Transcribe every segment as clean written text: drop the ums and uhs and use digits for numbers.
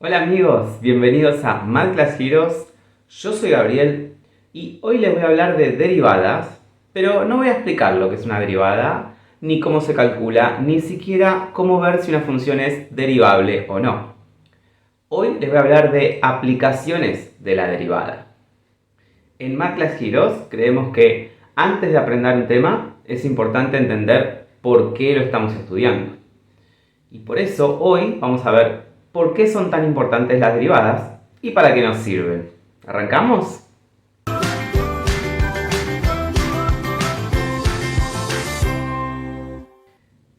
Hola amigos, bienvenidos a Math Class Heroes. Yo soy Gabriel y hoy les voy a hablar de derivadas, pero no voy a explicar lo que es una derivada, ni cómo se calcula, ni siquiera cómo ver si una función es derivable o no. Hoy les voy a hablar de aplicaciones de la derivada. En Math Class Heroes creemos que antes de aprender un tema es importante entender por qué lo estamos estudiando. Y por eso hoy vamos a ver por qué son tan importantes las derivadas y para qué nos sirven. ¿Arrancamos?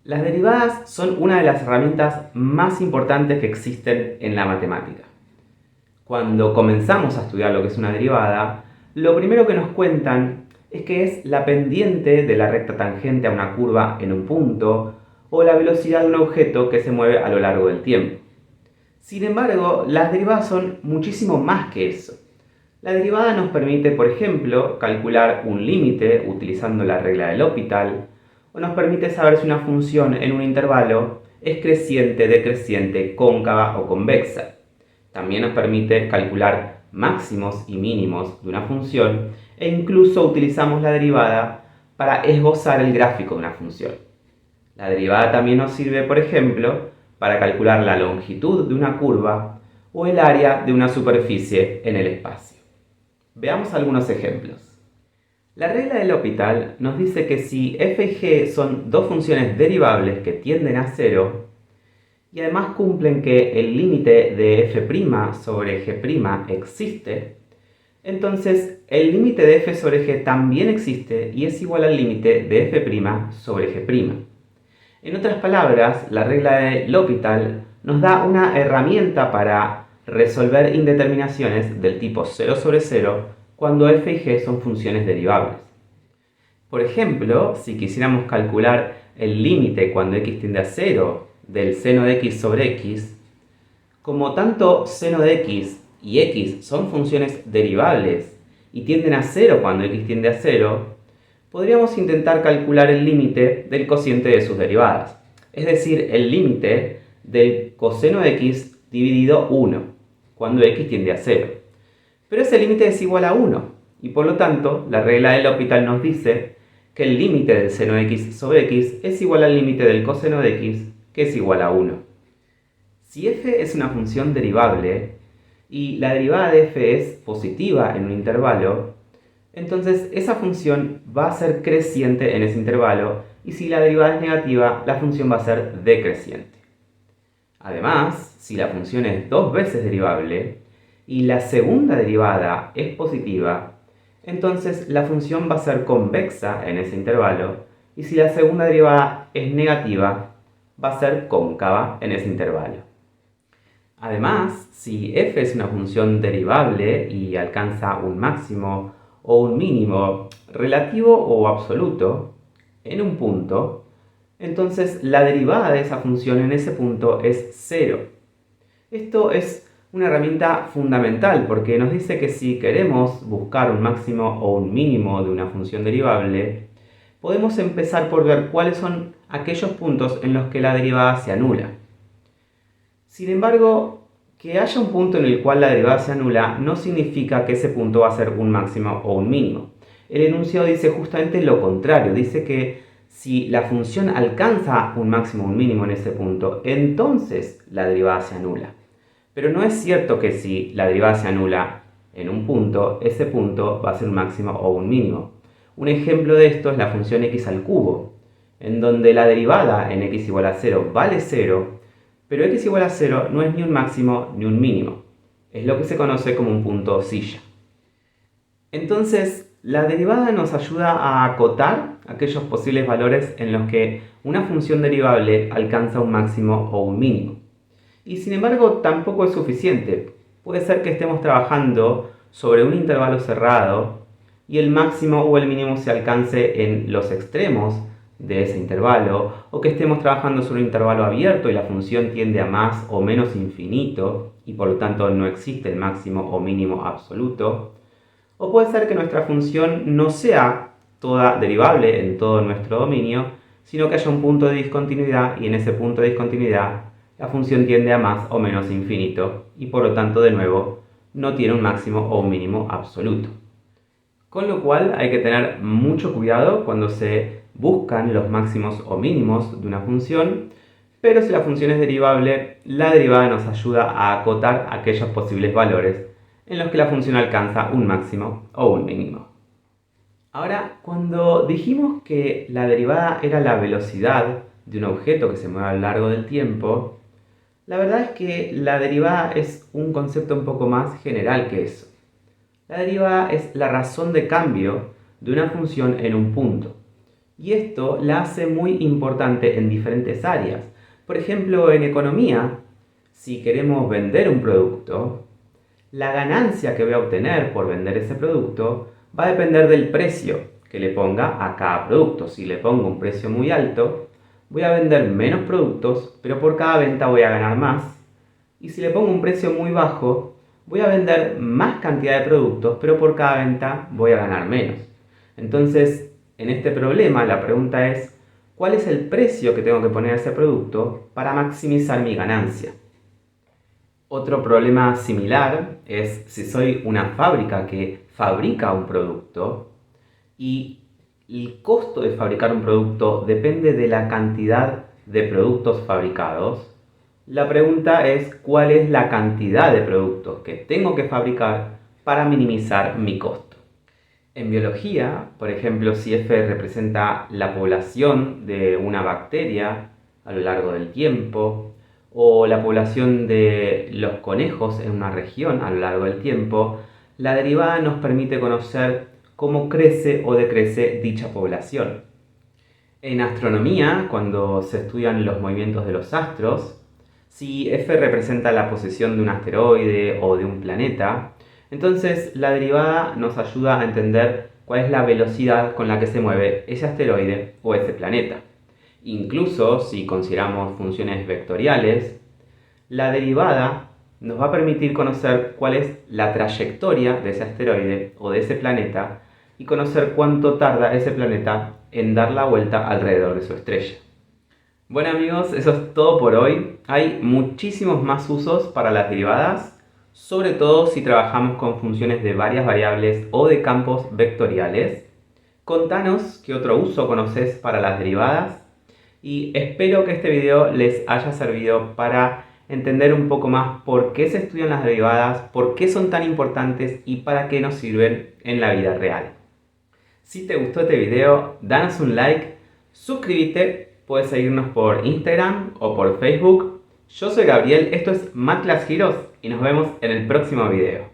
Las derivadas son una de las herramientas más importantes que existen en la matemática. Cuando comenzamos a estudiar lo que es una derivada, lo primero que nos cuentan es que es la pendiente de la recta tangente a una curva en un punto o la velocidad de un objeto que se mueve a lo largo del tiempo. Sin embargo, las derivadas son muchísimo más que eso. La derivada nos permite, por ejemplo, calcular un límite utilizando la regla de L'Hopital, o nos permite saber si una función en un intervalo es creciente, decreciente, cóncava o convexa. También nos permite calcular máximos y mínimos de una función e incluso utilizamos la derivada para esbozar el gráfico de una función. La derivada también nos sirve, por ejemplo, para calcular la longitud de una curva o el área de una superficie en el espacio. Veamos algunos ejemplos. La regla de L'Hopital nos dice que si f y g son dos funciones derivables que tienden a cero y además cumplen que el límite de f' sobre g' existe, entonces el límite de f sobre g también existe y es igual al límite de f' sobre g'. En otras palabras, la regla de L'Hopital nos da una herramienta para resolver indeterminaciones del tipo 0 sobre 0 cuando f y g son funciones derivables. Por ejemplo, si quisiéramos calcular el límite cuando x tiende a 0 del seno de x sobre x, como tanto seno de x y x son funciones derivables y tienden a 0 cuando x tiende a 0, podríamos intentar calcular el límite del cociente de sus derivadas, es decir, el límite del coseno de x dividido 1, cuando x tiende a 0. Pero ese límite es igual a 1, y por lo tanto, la regla de L'Hopital nos dice que el límite del seno de x sobre x es igual al límite del coseno de x, que es igual a 1. Si f es una función derivable, y la derivada de f es positiva en un intervalo, entonces esa función va a ser creciente en ese intervalo y si la derivada es negativa, la función va a ser decreciente. Además, si la función es dos veces derivable y la segunda derivada es positiva, entonces la función va a ser convexa en ese intervalo y si la segunda derivada es negativa, va a ser cóncava en ese intervalo. Además, si f es una función derivable y alcanza un máximo o un mínimo relativo o absoluto en un punto, entonces la derivada de esa función en ese punto es 0. Esto es una herramienta fundamental porque nos dice que si queremos buscar un máximo o un mínimo de una función derivable, podemos empezar por ver cuáles son aquellos puntos en los que la derivada se anula. Sin embargo, que haya un punto en el cual la derivada se anula no significa que ese punto va a ser un máximo o un mínimo. El enunciado dice justamente lo contrario, dice que si la función alcanza un máximo o un mínimo en ese punto, entonces la derivada se anula. Pero no es cierto que si la derivada se anula en un punto, ese punto va a ser un máximo o un mínimo. Un ejemplo de esto es la función x al cubo, en donde la derivada en x igual a 0 vale 0, pero x igual a 0 no es ni un máximo ni un mínimo. Es lo que se conoce como un punto silla. Entonces, la derivada nos ayuda a acotar aquellos posibles valores en los que una función derivable alcanza un máximo o un mínimo. Y sin embargo, tampoco es suficiente. Puede ser que estemos trabajando sobre un intervalo cerrado y el máximo o el mínimo se alcance en los extremos de ese intervalo, o que estemos trabajando sobre un intervalo abierto y la función tiende a más o menos infinito y por lo tanto no existe el máximo o mínimo absoluto, o puede ser que nuestra función no sea toda derivable en todo nuestro dominio, sino que haya un punto de discontinuidad y en ese punto de discontinuidad la función tiende a más o menos infinito y por lo tanto, de nuevo, no tiene un máximo o un mínimo absoluto. Con lo cual hay que tener mucho cuidado cuando se buscan los máximos o mínimos de una función, pero si la función es derivable, la derivada nos ayuda a acotar aquellos posibles valores en los que la función alcanza un máximo o un mínimo. Ahora, cuando dijimos que la derivada era la velocidad de un objeto que se mueve a lo largo del tiempo, la verdad es que la derivada es un concepto un poco más general que eso. La derivada es la razón de cambio de una función en un punto. Y esto la hace muy importante en diferentes áreas. Por ejemplo, en economía, si queremos vender un producto, la ganancia que voy a obtener por vender ese producto va a depender del precio que le ponga a cada producto. Si le pongo un precio muy alto, voy a vender menos productos, pero por cada venta voy a ganar más. Y si le pongo un precio muy bajo, voy a vender más cantidad de productos, pero por cada venta voy a ganar menos. Entonces, en este problema, la pregunta es, ¿cuál es el precio que tengo que poner a ese producto para maximizar mi ganancia? Otro problema similar es si soy una fábrica que fabrica un producto y el costo de fabricar un producto depende de la cantidad de productos fabricados. La pregunta es cuál es la cantidad de productos que tengo que fabricar para minimizar mi costo. En biología, por ejemplo, si F representa la población de una bacteria a lo largo del tiempo, o la población de los conejos en una región a lo largo del tiempo, la derivada nos permite conocer cómo crece o decrece dicha población. En astronomía, cuando se estudian los movimientos de los astros, si F representa la posición de un asteroide o de un planeta, entonces la derivada nos ayuda a entender cuál es la velocidad con la que se mueve ese asteroide o ese planeta. Incluso si consideramos funciones vectoriales, la derivada nos va a permitir conocer cuál es la trayectoria de ese asteroide o de ese planeta y conocer cuánto tarda ese planeta en dar la vuelta alrededor de su estrella. Bueno amigos, eso es todo por hoy. Hay muchísimos más usos para las derivadas, sobre todo si trabajamos con funciones de varias variables o de campos vectoriales. Contanos qué otro uso conoces para las derivadas y espero que este video les haya servido para entender un poco más por qué se estudian las derivadas, por qué son tan importantes y para qué nos sirven en la vida real. Si te gustó este video, danos un like, suscríbete. Puedes seguirnos por Instagram o por Facebook. Yo soy Gabriel, esto es Math Class Heroes y nos vemos en el próximo video.